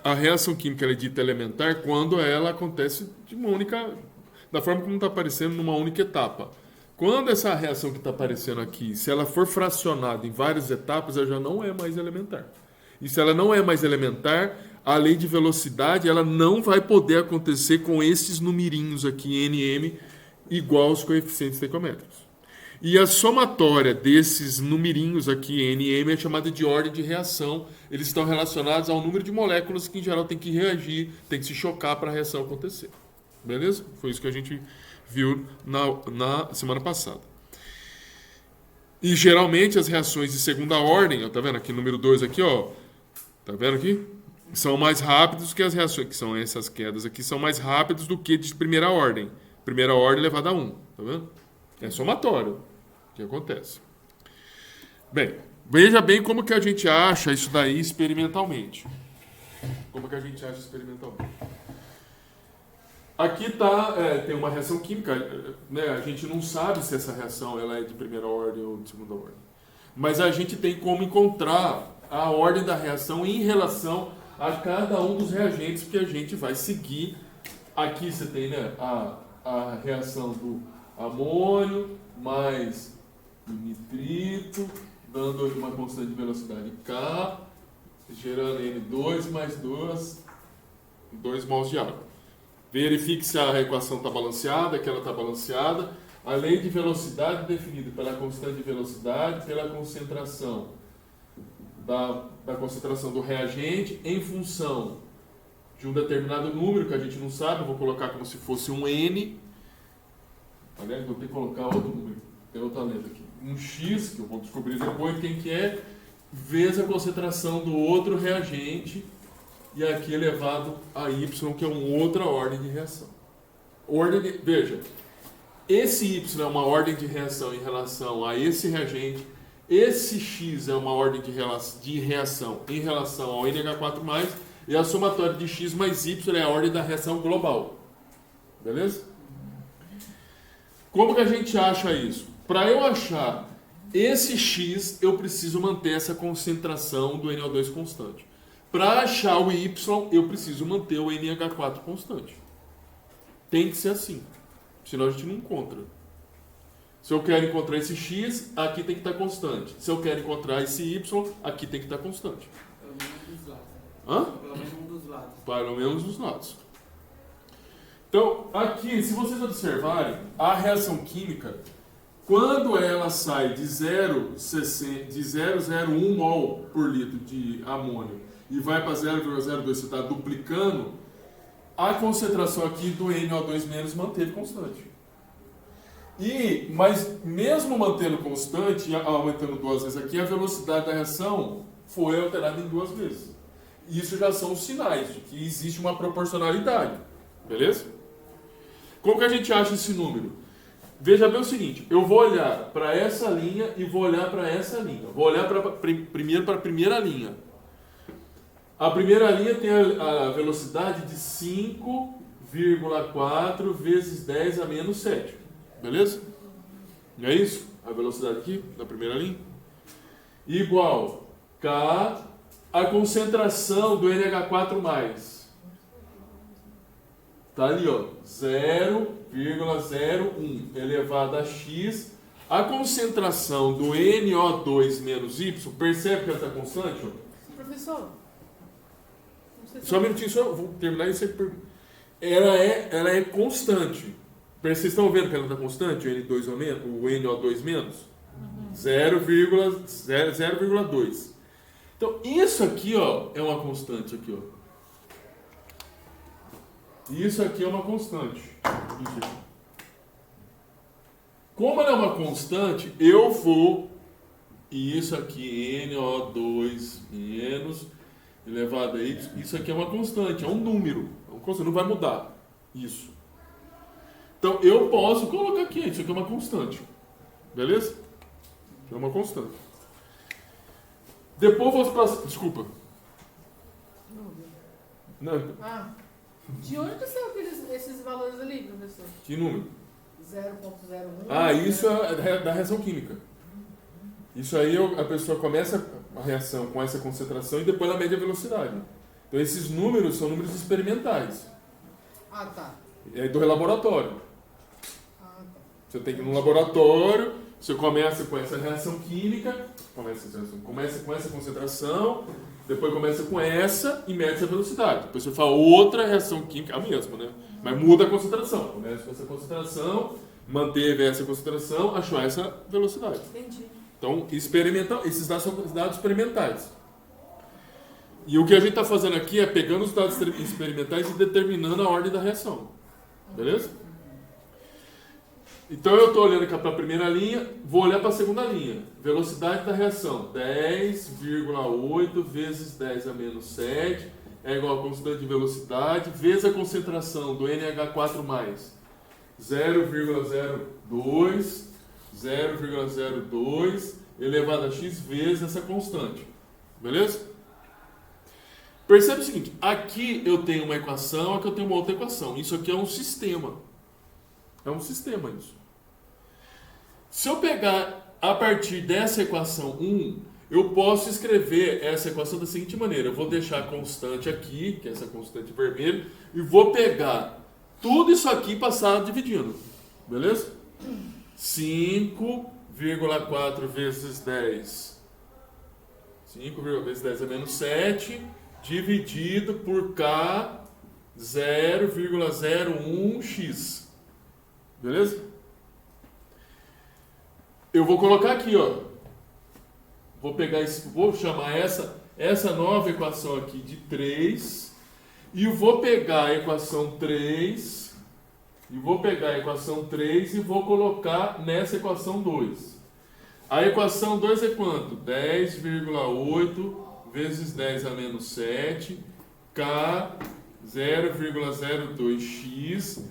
a reação química ela é dita elementar quando ela acontece de uma única, da forma como está aparecendo numa única etapa. Quando essa reação que está aparecendo aqui, se ela for fracionada em várias etapas, ela já não é mais elementar. E se ela não é mais elementar, a lei de velocidade ela não vai poder acontecer com esses numerinhos aqui, NM, igual aos coeficientes estequiométricos. E a somatória desses numerinhos aqui, NM, é chamada de ordem de reação. Eles estão relacionados ao número de moléculas que, em geral, tem que reagir, tem que se chocar para a reação acontecer. Beleza? Foi isso que a gente viu na semana passada. E, geralmente, as reações de segunda ordem, ó, tá vendo aqui, número 2 aqui, ó, tá vendo aqui? São mais rápidos que as reações, que são essas quedas aqui, são mais rápidas do que de primeira ordem. Primeira ordem elevada a 1, tá vendo? É somatório que acontece. Bem, veja bem como que a gente acha isso daí experimentalmente. Como que a gente acha experimentalmente. Aqui tem uma reação química, né? A gente não sabe se essa reação ela é de primeira ordem ou de segunda ordem. Mas a gente tem como encontrar a ordem da reação em relação a cada um dos reagentes que a gente vai seguir. Aqui você tem, né, a reação do amônio mais o nitrito, dando uma constante de velocidade K, gerando N2 mais 2 mols de água. Verifique se a equação está balanceada, que ela está balanceada. A lei de velocidade definida pela constante de velocidade, pela concentração da concentração do reagente em função de um determinado número que a gente não sabe, eu vou colocar como se fosse um N. Aliás, vou ter que colocar outro número, tem outra letra aqui. Um X, que eu vou descobrir depois quem que é, vezes a concentração do outro reagente, e aqui elevado a Y, que é uma outra ordem de reação. Veja, esse Y é uma ordem de reação em relação a esse reagente, esse X é uma ordem de reação em relação ao NH4+, e a somatória de X mais Y é a ordem da reação global. Beleza? Como que a gente acha isso? Para eu achar esse X, eu preciso manter essa concentração do NO2 constante. Para achar o Y, eu preciso manter o NH4 constante. Tem que ser assim. Senão a gente não encontra. Se eu quero encontrar esse X, aqui tem que estar constante. Se eu quero encontrar esse Y, aqui tem que estar constante. Pelo menos dos lados. Hã? Pelo menos um dos lados. Pelo menos dos lados. Então, aqui, se vocês observarem, a reação química, quando ela sai de 0,01 mol por litro de amônio e vai para 0,02, você está duplicando, a concentração aqui do NO2- manteve constante. Mas mesmo mantendo constante, aumentando 2 vezes aqui, a velocidade da reação foi alterada em 2 vezes. Isso já são os sinais de que existe uma proporcionalidade. Beleza? Como que a gente acha esse número? Veja bem o seguinte, eu vou olhar para essa linha e vou olhar para essa linha. Vou olhar primeiro para a primeira linha. A primeira linha tem a velocidade de 5,4 vezes 10 a menos 7. Beleza? Não é isso? A velocidade aqui, da primeira linha. Igual K, a concentração do NH4+. Está ali, ó, 0,01 elevado a X. A concentração do NO2 menos Y, percebe que ela está constante? Ó? Professor, Só um minutinho, só vou terminar isso aí. Ela é constante. Vocês estão vendo que ela está constante, o NO2 menos? 0,2. Então, isso aqui, ó, é uma constante aqui, ó. Isso aqui é uma constante. Como ela é uma constante, eu vou... E isso aqui, NO2 menos, elevado a Y, isso aqui é uma constante, é um número. É uma constante, não vai mudar. Isso. Então, eu posso colocar aqui, isso aqui é uma constante. Beleza? É uma constante. Depois eu vou passar... Desculpa. Não. De onde que são esses valores ali, professor? Que número? 0,01. Isso é da reação química. Isso aí a pessoa começa a reação com essa concentração e depois ela mede a velocidade. Então esses números são números experimentais. Ah, tá. É do laboratório. Ah, tá. Você tem que ir no laboratório, você começa com essa reação química, começa com essa concentração, depois começa com essa e mede a velocidade. Depois você faz outra reação química, a mesma, né? Mas muda a concentração. Começa com essa concentração, manteve essa concentração, achou essa velocidade. Entendi. Então, experimental, esses dados são dados experimentais. E o que a gente está fazendo aqui é pegando os dados experimentais e determinando a ordem da reação. Beleza? Então eu estou olhando aqui para a primeira linha, vou olhar para a segunda linha. Velocidade da reação, 10,8 vezes 10 a menos 7 é igual a constante de velocidade, vezes a concentração do NH4+, 0,02 elevado a x vezes essa constante. Beleza? Percebe o seguinte, aqui eu tenho uma equação, aqui eu tenho uma outra equação. Isso aqui é um sistema. É um sistema isso. Se eu pegar a partir dessa equação 1, eu posso escrever essa equação da seguinte maneira. Eu vou deixar a constante aqui, que é essa constante vermelha, e vou pegar tudo isso aqui e passar dividindo. Beleza? 5,4 vezes 10. 5 vezes 10 é menos 7, dividido por K 0,01x. Beleza? Eu vou colocar aqui, ó. Vou pegar esse, vou chamar essa nova equação aqui de 3 e vou pegar a equação 3 e vou colocar nessa equação 2. A equação 2 é quanto? 10,8 vezes 10 a menos 7, K 0,02x.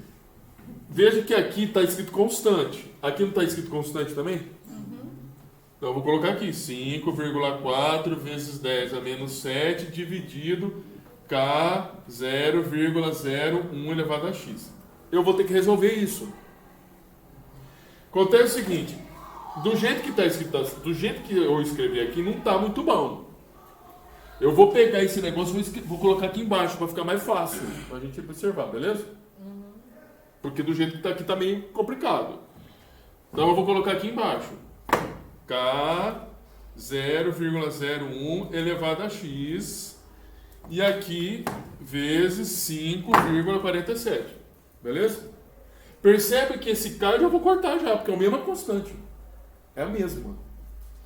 Veja que aqui está escrito constante. Aqui não está escrito constante também? Uhum. Então eu vou colocar aqui 5,4 vezes 10 a menos 7 dividido K 0,01 elevado a x. Eu vou ter que resolver isso. Acontece o seguinte, do jeito que está escrito, do jeito que eu escrevi aqui, não está muito bom. Eu vou pegar esse negócio e vou colocar aqui embaixo para ficar mais fácil, para a gente observar, beleza? Porque do jeito que está aqui está meio complicado. Então eu vou colocar aqui embaixo. K 0,01 elevado a x. E aqui vezes 5,47. Beleza? Percebe que esse K eu já vou cortar já, porque é a mesma constante. É a mesma.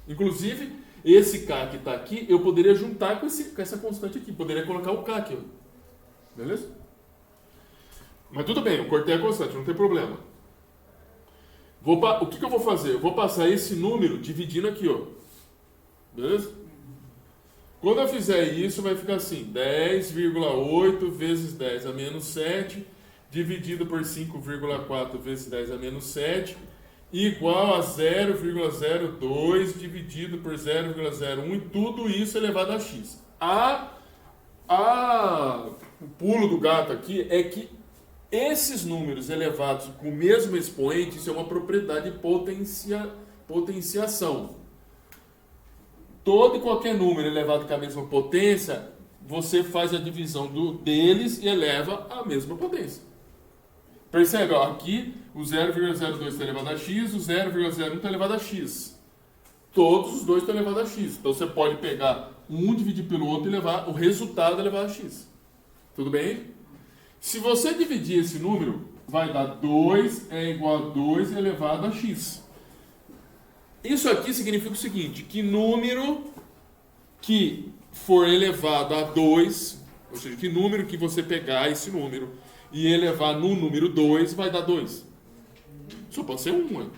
Inclusive, esse K que está aqui, eu poderia juntar com essa constante aqui. Poderia colocar o K aqui. Beleza? Mas tudo bem, eu cortei a constante, não tem problema. O que eu vou fazer? Eu vou passar esse número dividindo aqui, ó. Beleza? Quando eu fizer isso, vai ficar assim, 10,8 vezes 10 a menos 7, dividido por 5,4 vezes 10 a menos 7, igual a 0,02 dividido por 0,01, e tudo isso elevado a x. O pulo do gato aqui é que esses números elevados com o mesmo expoente, isso é uma propriedade de potenciação. Todo e qualquer número elevado com a mesma potência, você faz a divisão deles e eleva a mesma potência. Percebe? Ó, aqui o 0,02 está elevado a x, o 0,01 está elevado a x. Todos os dois estão elevados a x. Então você pode pegar um, dividir pelo outro e levar o resultado elevado a x. Tudo bem? Se você dividir esse número, vai dar 2 é igual a 2 elevado a x. Isso aqui significa o seguinte, que número que for elevado a 2, ou seja, que número que você pegar esse número e elevar no número 2, vai dar 2. Só pode ser 1.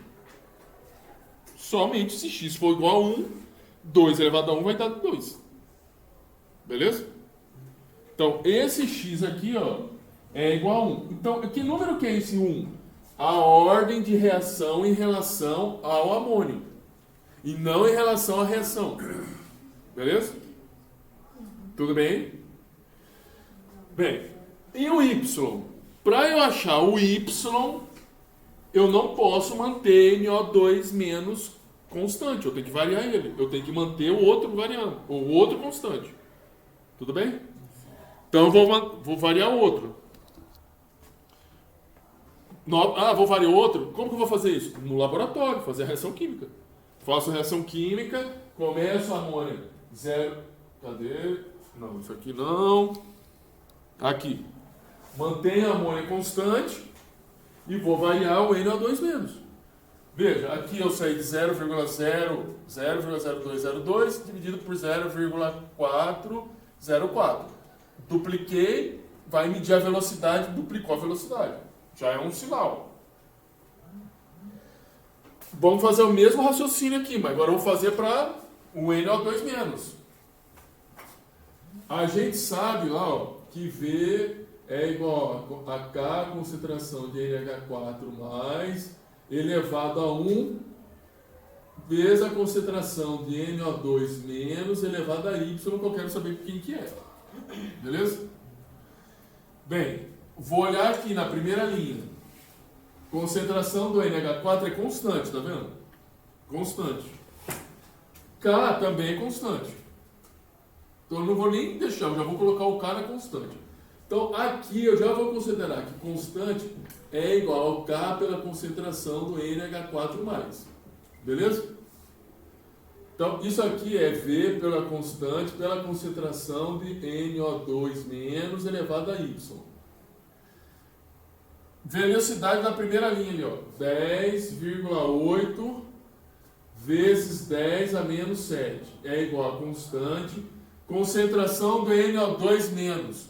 Somente se x for igual a 1, 2 elevado a 1 vai dar 2. Beleza? Então, esse x aqui, ó, é igual a 1. Então, que número que é esse 1? A ordem de reação em relação ao amônio. E não em relação à reação. Beleza? Tudo bem? Bem, e o y? Para eu achar o y, eu não posso manter NO2 menos constante. Eu tenho que variar ele. Eu tenho que manter o outro variando, o outro constante. Tudo bem? Então vou variar outro. Vou variar outro? Como que eu vou fazer isso? No laboratório, fazer a reação química. Faço a reação química, começo a amônia 0. Cadê? Não, isso aqui não. Aqui. Mantenho a amônia constante e vou variar o NO2-. Veja, aqui eu saí de 0,0202 dividido por 0,404. Dupliquei, vai medir a velocidade, duplicou a velocidade. Já é um sinal. Vamos fazer o mesmo raciocínio aqui, mas agora eu vou fazer para o NO2-. A gente sabe lá, ó, que V é igual a K, concentração de NH4+, elevado a 1, vezes a concentração de NO2- elevado a Y, que eu quero saber quem que é. Beleza? Bem, vou olhar aqui na primeira linha. Concentração do NH4 é constante, tá vendo? Constante. K também é constante. Então eu não vou nem deixar, eu já vou colocar o K na constante. Então aqui eu já vou considerar que constante é igual ao K pela concentração do NH4+. Beleza? Então isso aqui é V pela constante pela concentração de NO2- elevado a Y. Velocidade da primeira linha ali, ó, 10,8 vezes 10 a menos 7 é igual a constante. Concentração do NO2-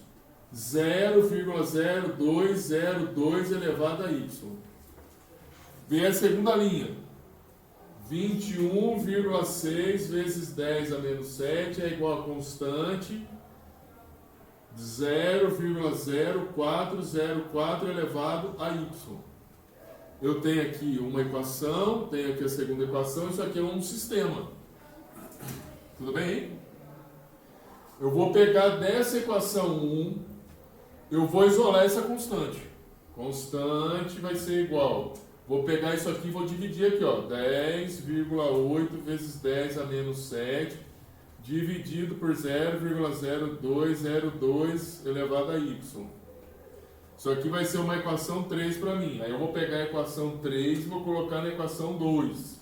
0,0202 elevado a Y. Vê a segunda linha. 21,6 vezes 10 a menos 7 é igual a constante 0,0404 elevado a Y. Eu tenho aqui uma equação, tenho aqui a segunda equação, isso aqui é um sistema. Tudo bem? Eu vou pegar dessa equação 1, eu vou isolar essa constante. Constante vai ser igual. Vou pegar isso aqui e vou dividir aqui, ó, 10,8 vezes 10 a menos 7, dividido por 0,0202 elevado a Y. Isso aqui vai ser uma equação 3 para mim. Aí eu vou pegar a equação 3 e vou colocar na equação 2.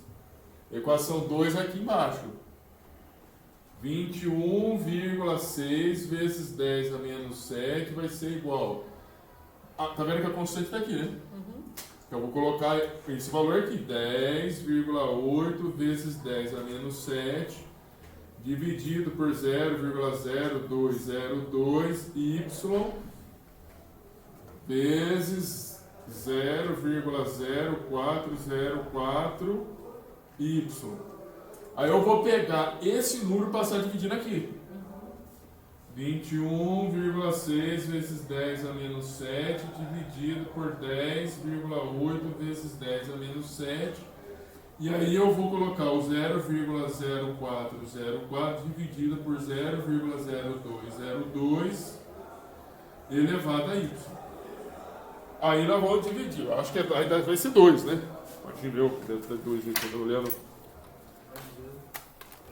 Equação 2 aqui embaixo. 21,6 vezes 10 a menos 7 vai ser igual. Tá vendo que a constante está aqui, né? Uhum. Então eu vou colocar esse valor aqui. 10,8 vezes 10 a menos 7 dividido por 0,0202 y vezes 0,0404 y. Aí eu vou pegar esse número e passar dividindo aqui. 21,6 vezes 10 a menos 7 dividido por 10,8 vezes 10 a menos 7. E aí eu vou colocar o 0,0404 dividido por 0,0202 elevado a y. Aí nós vamos dividir. Eu acho que aí vai ser 2, né? Pode ver, deve ter 2 aqui, estou olhando.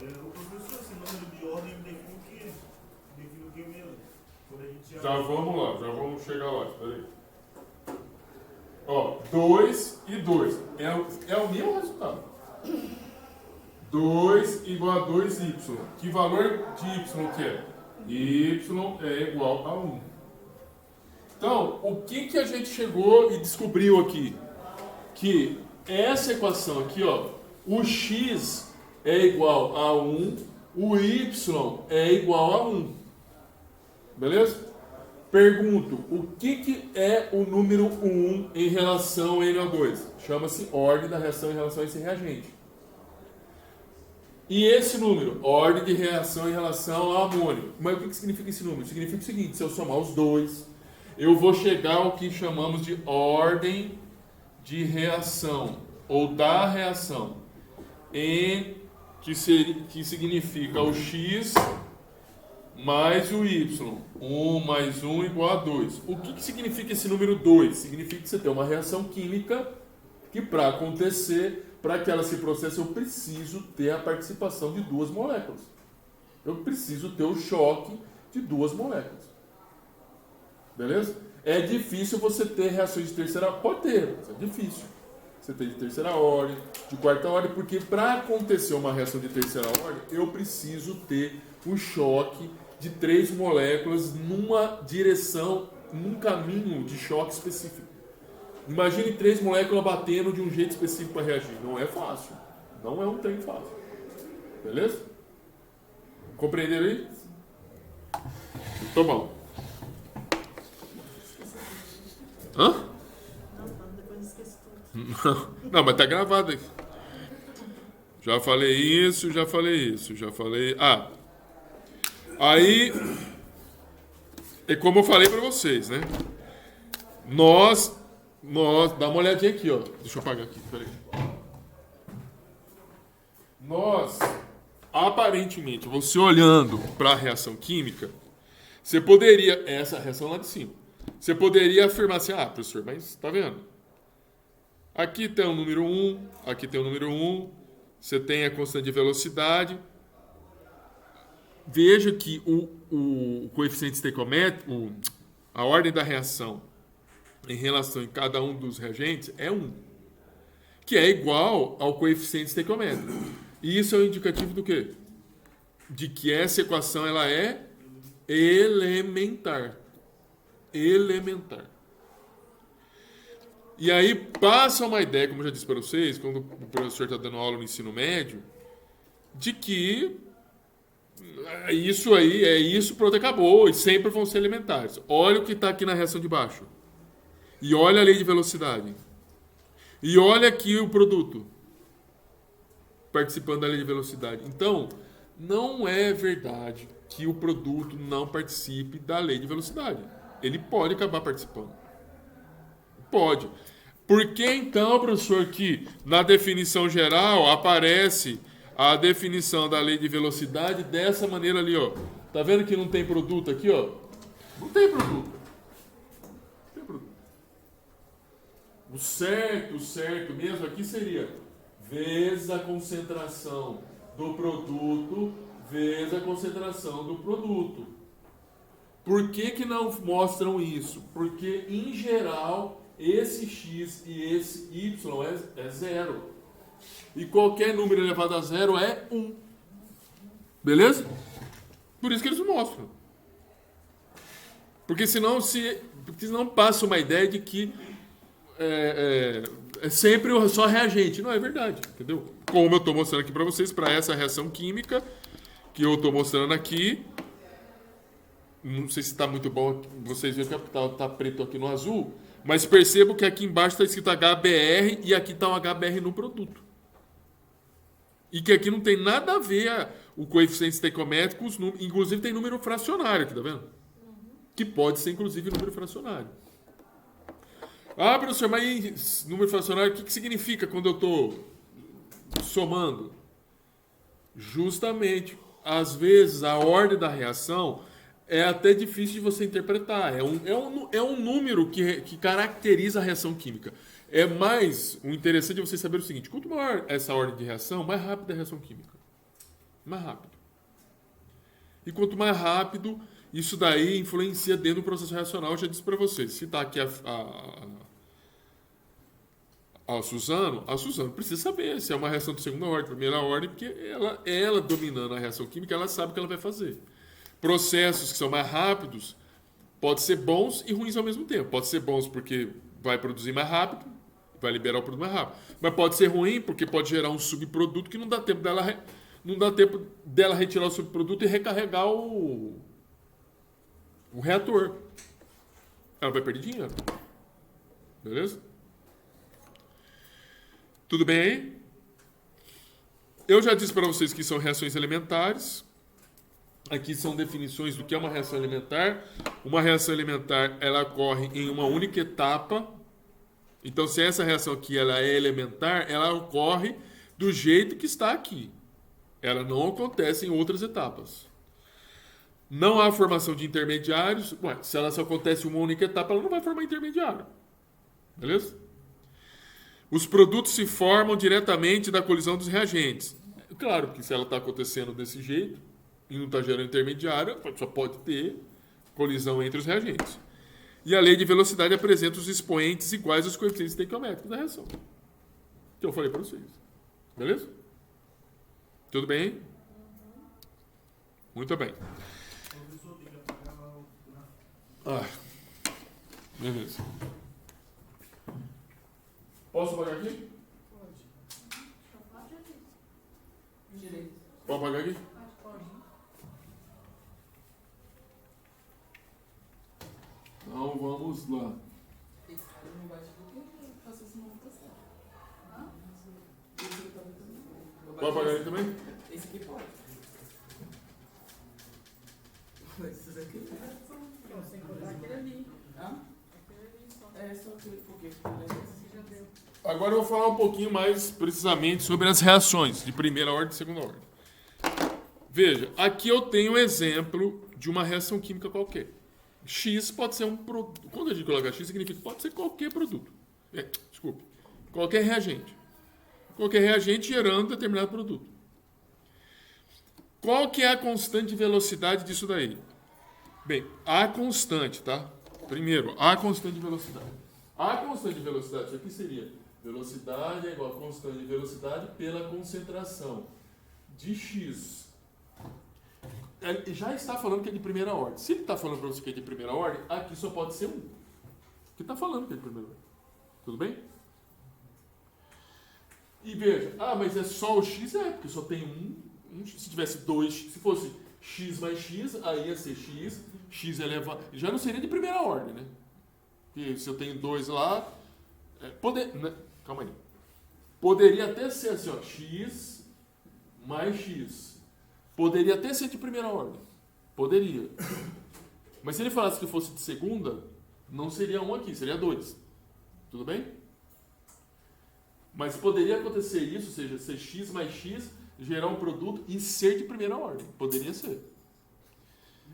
O professor, esse número de ordem define o que mesmo? Quando a gente Já vamos lá, já vamos chegar lá. Espera aí. Ó, 2 e 2. É o mesmo resultado. 2 igual a 2y. Que valor de y que é? Y é igual a 1. Então, o que a gente chegou e descobriu aqui? Que essa equação aqui, ó, o x é igual a 1, o y é igual a 1. Beleza? Pergunto, o que é o número 1 em relação ao NO2? Chama-se ordem da reação em relação a esse reagente. E esse número? Ordem de reação em relação ao amônio. Mas o que significa esse número? Significa o seguinte, se eu somar os dois, eu vou chegar ao que chamamos de ordem de reação, ou da reação, que significa o x mais o y. 1 mais 1 igual a 2. O que significa esse número 2? Significa que você tem uma reação química que, para acontecer, para que ela se processe, eu preciso ter a participação de duas moléculas. Eu preciso ter o choque de duas moléculas. Beleza? É difícil você ter reações de terceira ordem. Pode ter, mas é difícil. Você tem de terceira ordem, de quarta ordem, porque para acontecer uma reação de terceira ordem, eu preciso ter o choque de 3 moléculas numa direção, num caminho de choque específico. Imagine 3 moléculas batendo de um jeito específico para reagir. Não é fácil. Não é um trem fácil. Beleza? Compreenderam aí? Então, bom. Hã? Não, mas tá gravado aí. Já falei isso. Ah. Aí, é como eu falei pra vocês, né? Nós, dá uma olhadinha aqui, ó. Deixa eu apagar aqui, peraí. Nós, aparentemente, você olhando para a reação química, você poderia, essa reação lá de cima, você poderia afirmar assim, ah, professor, mas tá vendo? Aqui tem o número 1, aqui tem o número 1, você tem a constante de velocidade. Veja que o coeficiente estequiométrico, a ordem da reação em relação em cada um dos reagentes é 1, que é igual ao coeficiente estequiométrico. E isso é um indicativo do quê? De que essa equação ela é elementar. Elementar. E aí passa uma ideia, como eu já disse para vocês, quando o professor está dando aula no ensino médio, de que isso aí é isso, pronto, acabou, e sempre vão ser elementares. Olha o que está aqui na reação de baixo. E olha a lei de velocidade. E olha aqui o produto participando da lei de velocidade. Então, não é verdade que o produto não participe da lei de velocidade. Ele pode acabar participando. Pode. Por que então, professor, que na definição geral aparece a definição da lei de velocidade dessa maneira ali, ó? Tá vendo que não tem produto aqui, ó? Não tem produto. Não tem produto. O certo mesmo aqui seria vezes a concentração do produto vezes a concentração do produto. Por que não mostram isso? Porque, em geral, esse x e esse y é zero. E qualquer número elevado a zero é 1. Beleza? Por isso que eles não mostram. Porque senão passa uma ideia de que é sempre só reagente. Não é verdade, entendeu? Como eu estou mostrando aqui para vocês, para essa reação química que eu estou mostrando aqui, não sei se está muito bom, vocês viram que está preto aqui no azul, mas percebam que aqui embaixo está escrito HBr e aqui está um HBr no produto. E que aqui não tem nada a ver o coeficiente estequiométrico, inclusive tem número fracionário aqui, tá vendo? Que pode ser inclusive número fracionário. Ah, professor, mas número fracionário, o que significa quando eu estou somando? Justamente, às vezes a ordem da reação é até difícil de você interpretar. É um número que caracteriza a reação química. É mais, o interessante é você saber o seguinte: quanto maior essa ordem de reação, mais rápida é a reação química. Mais rápido. E quanto mais rápido, isso daí influencia dentro do processo reacional. Eu já disse para vocês. Se está aqui a Suzano precisa saber se é uma reação de segunda ordem, primeira ordem, porque ela dominando a reação química, ela sabe o que ela vai fazer. Processos que são mais rápidos podem ser bons e ruins ao mesmo tempo. Pode ser bons porque vai produzir mais rápido, vai liberar o produto mais rápido. Mas pode ser ruim porque pode gerar um subproduto que não dá tempo dela retirar o subproduto e recarregar o reator. Ela vai perder dinheiro. Beleza? Tudo bem aí? Eu já disse para vocês que são reações elementares. Aqui são definições do que é uma reação elementar. Uma reação elementar, ela ocorre em uma única etapa. Então, se essa reação aqui ela é elementar, ela ocorre do jeito que está aqui. Ela não acontece em outras etapas. Não há formação de intermediários. Ué, se ela só acontece em uma única etapa, ela não vai formar intermediário. Beleza? Os produtos se formam diretamente da colisão dos reagentes. Claro que se ela está acontecendo desse jeito e não está gerando intermediário, só pode ter colisão entre os reagentes. E a lei de velocidade apresenta os expoentes iguais aos coeficientes estequiométricos da reação. Que eu falei para vocês. Beleza? Tudo bem? Muito bem. Professor, tem que apagar lá o gráfico. Ah, beleza. Posso apagar aqui? Direito. Pode apagar aqui? Então vamos lá. Esse cara não bate porque eu faço esse novo testado. Esse aqui pode também. Pode apagar aí também? Esse aqui pode. Mas esse aqui Não, sem contar aquele ali. Hã? Aquele ali só. É só aquele porque Esse já deu. Agora eu vou falar um pouquinho mais precisamente sobre as reações de primeira ordem e segunda ordem. Veja, aqui eu tenho um exemplo de uma reação química qualquer. X pode ser um produto. Quando a gente coloca X, significa que pode ser qualquer produto. Desculpe. Qualquer reagente. Qualquer reagente gerando determinado produto. Qual que é a constante de velocidade disso daí? Bem, a constante, tá? Primeiro, a constante de velocidade. A constante de velocidade, isso aqui seria velocidade é igual a constante de velocidade pela concentração de X. Ele já está falando que é de primeira ordem. Se ele está falando para você que é de primeira ordem, aqui só pode ser um. Porque está falando que é de primeira ordem. Tudo bem? E veja, mas é só o X? É, porque só tem um. Se tivesse dois, se fosse X mais X, aí ia ser X, X elevado. Já não seria de primeira ordem, né? Porque se eu tenho dois lá, calma aí. Poderia até ser assim, ó, X mais X. Poderia até ser de primeira ordem. Poderia. Mas se ele falasse que fosse de segunda, não seria um aqui, seria dois. Tudo bem? Mas poderia acontecer isso, ou seja, ser X mais X, gerar um produto e ser de primeira ordem. Poderia ser.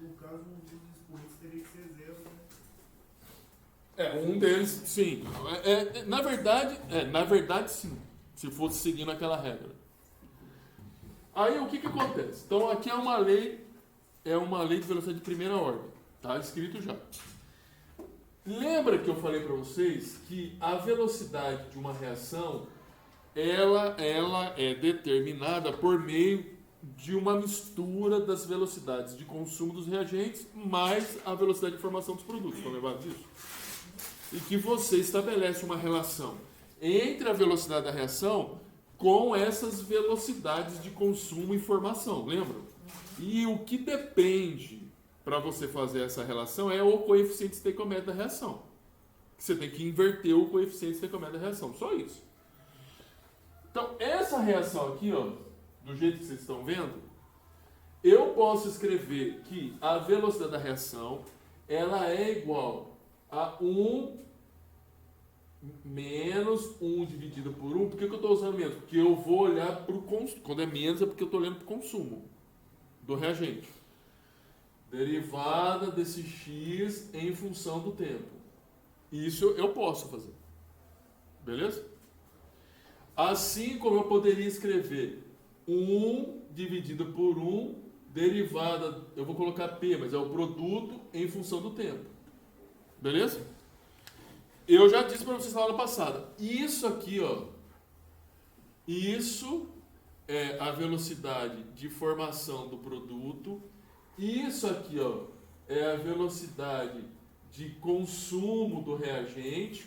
No caso, um dos expoentes teria que ser zero, né? Um deles, sim. Na verdade, sim. Se fosse seguindo aquela regra. Aí o que acontece? Então aqui é uma lei de velocidade de primeira ordem. Está escrito já. Lembra que eu falei para vocês que a velocidade de uma reação ela é determinada por meio de uma mistura das velocidades de consumo dos reagentes mais a velocidade de formação dos produtos. Estão lembrados disso? E que você estabelece uma relação entre a velocidade da reação com essas velocidades de consumo e formação, lembra? E o que depende para você fazer essa relação é o coeficiente estequiométrico da reação. Você tem que inverter o coeficiente estequiométrico da reação, só isso. Então, essa reação aqui, ó, do jeito que vocês estão vendo, eu posso escrever que a velocidade da reação ela é igual a 1 menos 1 dividido por 1. Por que eu estou usando menos? Porque eu vou olhar para o consumo. Quando é menos é porque eu estou olhando para o consumo do reagente. Derivada desse x em função do tempo. Isso eu posso fazer. Beleza? Assim como eu poderia escrever 1 dividido por 1, derivada, eu vou colocar P, mas é o produto em função do tempo. Beleza? Eu já disse para vocês na aula passada, isso aqui, ó, isso é a velocidade de formação do produto, isso aqui, ó, é a velocidade de consumo do reagente.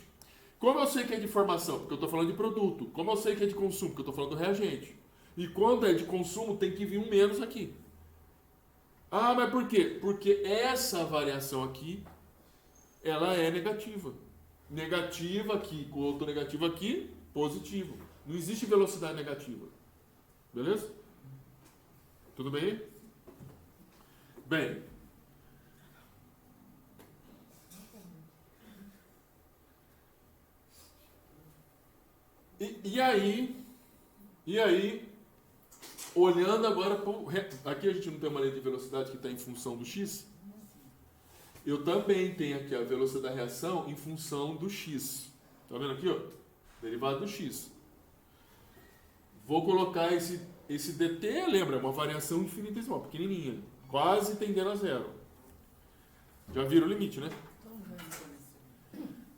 Como eu sei que é de formação? Porque eu estou falando de produto. Como eu sei que é de consumo? Porque eu estou falando do reagente. E quando é de consumo, tem que vir um menos aqui. Ah, mas por quê? Porque essa variação aqui, ela é negativa. Negativa aqui, com outro negativo aqui, positivo. Não existe velocidade negativa. Beleza? Tudo bem? Bem. E aí, olhando agora para aqui a gente não tem uma lei de velocidade que está em função do x. Eu também tenho aqui a velocidade da reação em função do x. Está vendo aqui, ó? Derivado do x. Vou colocar esse dt, lembra, é uma variação infinitesimal, pequenininha, quase tendendo a zero. Já viram o limite, né?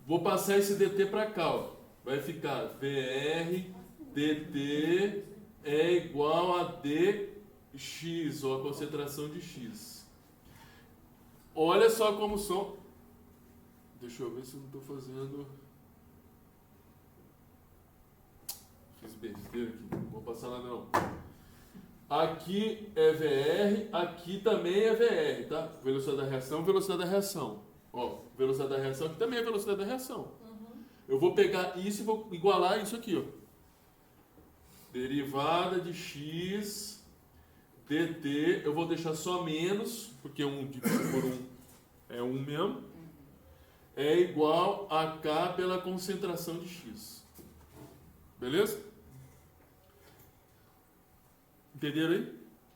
Vou passar esse dt para cá, ó. Vai ficar VR dt é igual a dx, ou a concentração de x. Olha só como são. Deixa eu ver se eu não estou fazendo. Fiz besteira aqui, não vou passar lá não. Aqui é VR, aqui também é VR, tá? Velocidade da reação, velocidade da reação. Ó, velocidade da reação, aqui também é velocidade da reação. Eu vou pegar isso e vou igualar isso aqui, ó. Derivada de x dt, eu vou deixar só menos, porque 1 dividido por 1 é 1 mesmo, é igual a K pela concentração de x. Beleza? Entenderam aí o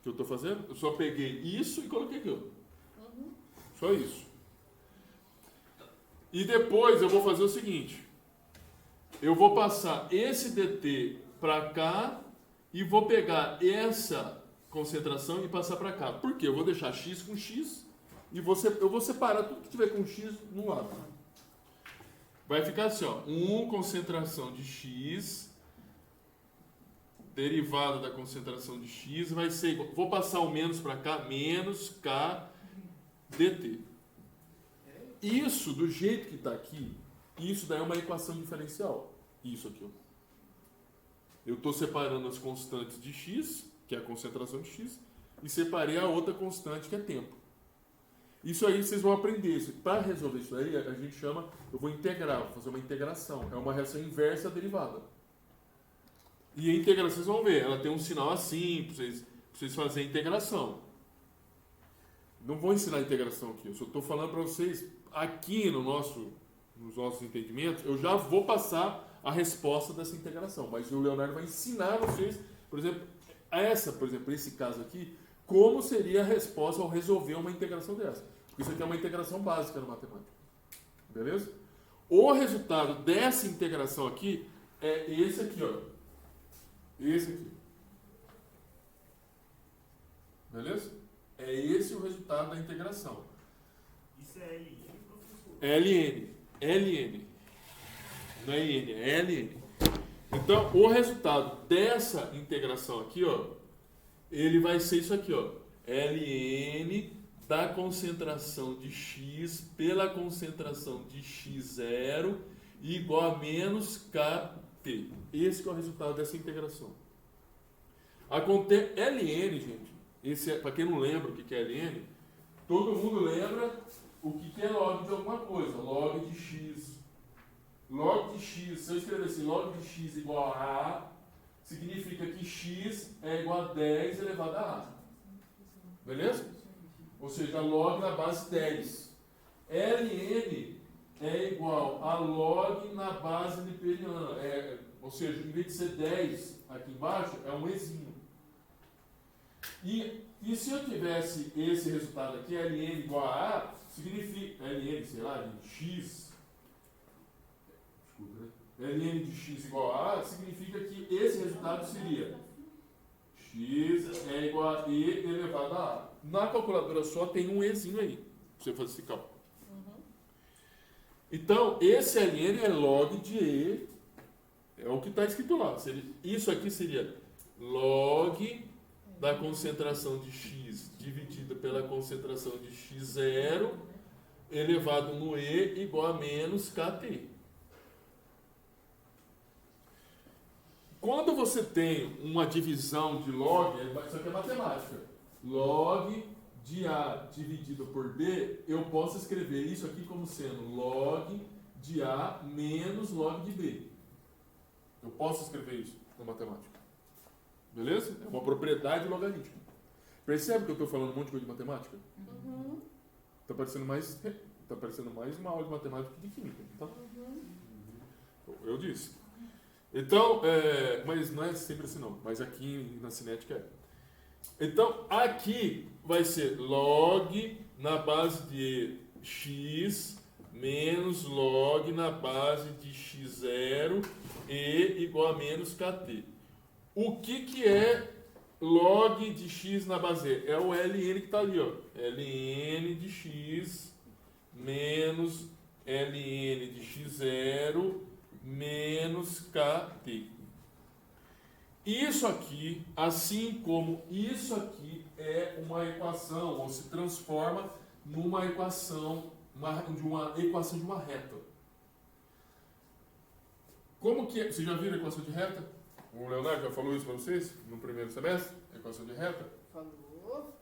que eu estou fazendo? Eu só peguei isso e coloquei aqui, ó. Só isso. E depois eu vou fazer o seguinte. Eu vou passar esse dt para cá e vou pegar essa concentração e passar para cá. Por quê? Eu vou deixar x com x e eu vou separar tudo que tiver com x no lado. Vai ficar assim, ó. 1 concentração de x, derivada da concentração de x, vai ser igual. Vou passar o menos para cá, menos k dt. Isso, do jeito que está aqui, isso daí é uma equação diferencial. Isso aqui, ó. Eu estou separando as constantes de x, que é a concentração de x, e separei a outra constante, que é tempo. Isso aí vocês vão aprender. Para resolver isso aí, a gente chama, eu vou integrar, vou fazer uma integração. É uma reação inversa à derivada. E a integração, vocês vão ver, ela tem um sinal assim, para vocês fazerem a integração. Não vou ensinar a integração aqui, eu só estou falando para vocês, aqui nos nossos entendimentos, eu já vou passar a resposta dessa integração. Mas o Leonardo vai ensinar vocês, por exemplo, esse caso aqui, como seria a resposta ao resolver uma integração dessa. Porque isso aqui é uma integração básica na matemática. Beleza? O resultado dessa integração aqui é esse aqui, ó. Esse aqui. Beleza? É esse o resultado da integração. Isso é LN, professor? LN. Não é IN, é LN. Então, o resultado dessa integração aqui, ó, ele vai ser isso aqui, ó. LN da concentração de x pela concentração de x0 igual a menos KT. Esse que é o resultado dessa integração. LN, gente, para quem não lembra o que é LN, todo mundo lembra o que é log de alguma coisa. Log de x. Log de x, se eu escrever assim, log de x igual a A, significa que x é igual a 10 elevado a A. Beleza? Ou seja, log na base 10. Ln é igual a log na base neperiana. Ou seja, em vez de ser 10 aqui embaixo, é um ezinho. E se eu tivesse esse resultado aqui, Ln igual a A, significa, Ln, sei lá, de x, Ln de x igual a A, significa que esse resultado seria x é igual a e elevado a A. Na calculadora só tem um ezinho aí, para você fazer esse cálculo. Então, esse Ln é log de e, é o que está escrito lá. Isso aqui seria log da concentração de x dividida pela concentração de x0 elevado no e igual a menos kt. Quando você tem uma divisão de log, isso aqui é matemática. Log de A dividido por B, eu posso escrever isso aqui como sendo log de A menos log de B. Eu posso escrever isso na matemática. Beleza? É uma propriedade logarítmica. Percebe que eu estou falando um monte de coisa de matemática? Está parecendo mais uma aula de matemática que de química. Tá? Eu disse. Então, mas não é sempre assim não. Mas aqui na cinética é. Então, aqui vai ser log na base de x menos log na base de x0 e igual a menos kt. O que é log de x na base E? É o ln que está ali, ó. Ln de x menos ln de x0 menos kt. Isso aqui, assim como isso aqui, é uma equação, ou se transforma numa equação, de uma reta. Como que é? Vocês já viram a equação de reta? O Leonardo já falou isso para vocês no primeiro semestre? A equação de reta? Falou.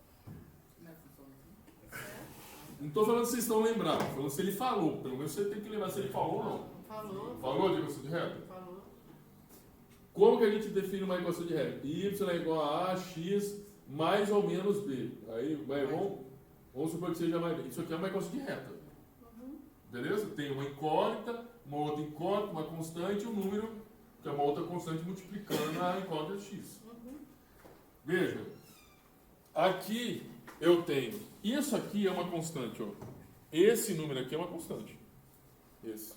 Não estou falando se vocês estão lembrados, estou falando se ele falou. Pelo menos você tem que lembrar se ele falou ou não. Falou. Falou de equação de reta? Falou. Como que a gente define uma equação de reta? Y é igual a x mais ou menos b. Aí vamos supor que seja mais b. Isso aqui é uma equação de reta. Beleza? Tem uma incógnita, uma outra incógnita, uma constante e um número, que é uma outra constante multiplicando a incógnita de x. Veja, aqui eu tenho, isso aqui é uma constante, ó. Esse número aqui é uma constante. Esse.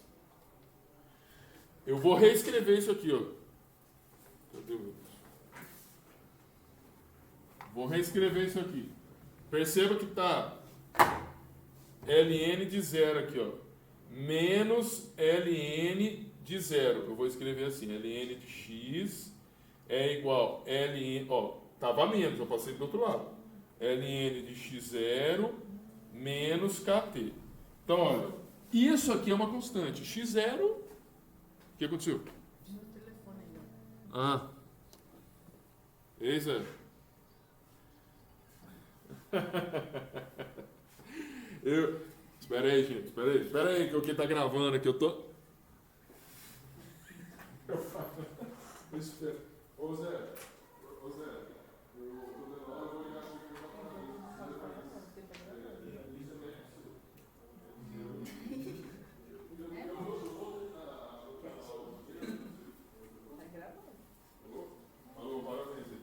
Eu vou reescrever isso aqui, ó. Cadê o... Vou reescrever isso aqui. Perceba que está ln de 0 aqui, ó. Menos ln de 0. Eu vou escrever assim, ln de x é igual ln, ó, estava menos, eu passei do outro lado. ln de x0 menos kt. Então, olha, isso aqui é uma constante. x0, o que aconteceu? No telefone aí. Ah. Eis é. Espera aí, gente. Espera aí, que o que tá gravando aqui, eu tô... Espera. Ô Zé, eu vou ligar aqui. Tá gravando. Alô, parabéns aí.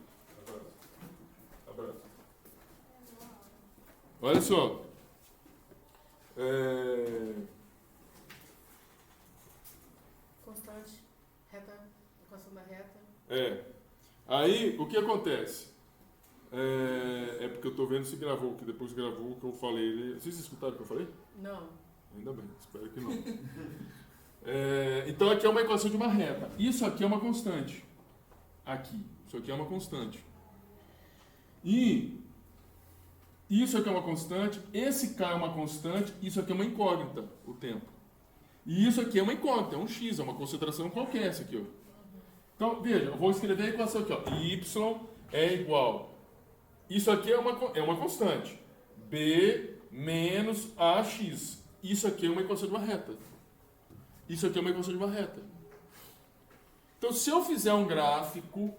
Abraço. Olha só. Constante, reta, equação da reta. Aí, o que acontece? É porque eu tô vendo se gravou, que depois gravou o que eu falei. Vocês escutaram o que eu falei? Não. Ainda bem, espero que não. Então aqui é uma equação de uma reta. Isso aqui é uma constante. Aqui. Isso aqui é uma constante. E isso aqui é uma constante. Esse K é uma constante. Isso aqui é uma incógnita, o tempo. E isso aqui é uma incógnita, é um X, é uma concentração qualquer, essa aqui, ó. Então, veja, eu vou escrever a equação aqui, ó. Y é igual. Isso aqui é uma constante. B menos AX. Isso aqui é uma equação de uma reta. Isso aqui é uma equação de uma reta. Então, se eu fizer um gráfico,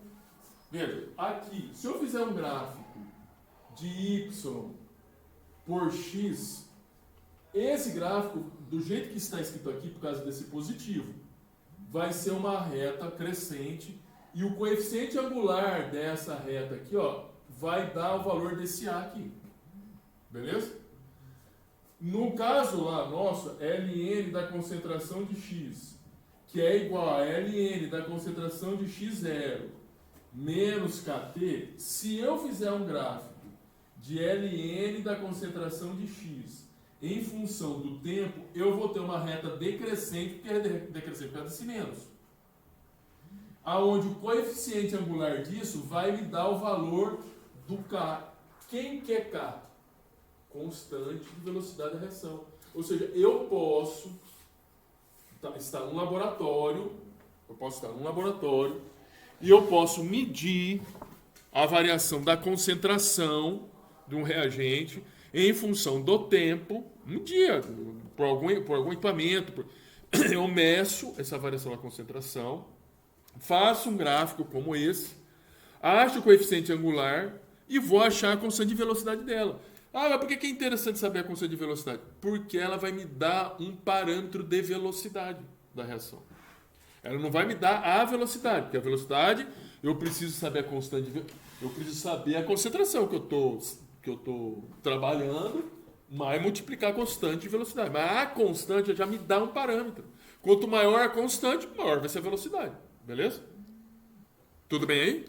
veja, aqui, se eu fizer um gráfico de Y por X, esse gráfico, do jeito que está escrito aqui, por causa desse positivo, vai ser uma reta crescente e o coeficiente angular dessa reta aqui, ó, vai dar o valor desse A aqui. Beleza? No caso lá, nosso, ln da concentração de x, que é igual a ln da concentração de x0 menos kt, se eu fizer um gráfico de ln da concentração de x em função do tempo, eu vou ter uma reta decrescente, porque é decrescente por causa desse menos. Aonde o coeficiente angular disso vai me dar o valor do K. Quem que é K? Constante de velocidade da reação. Ou seja, eu posso estar num laboratório, e eu posso medir a variação da concentração de um reagente em função do tempo, um dia, por algum equipamento. Eu meço essa variação da concentração, faço um gráfico como esse, acho o coeficiente angular e vou achar a constante de velocidade dela. Ah, mas por que é interessante saber a constante de velocidade? Porque ela vai me dar um parâmetro de velocidade da reação. Ela não vai me dar a velocidade, porque a velocidade eu preciso saber a constante eu preciso saber a concentração que eu estou trabalhando, mais multiplicar a constante de velocidade. Mas a constante já me dá um parâmetro. Quanto maior a constante, maior vai ser a velocidade. Beleza? Tudo bem aí?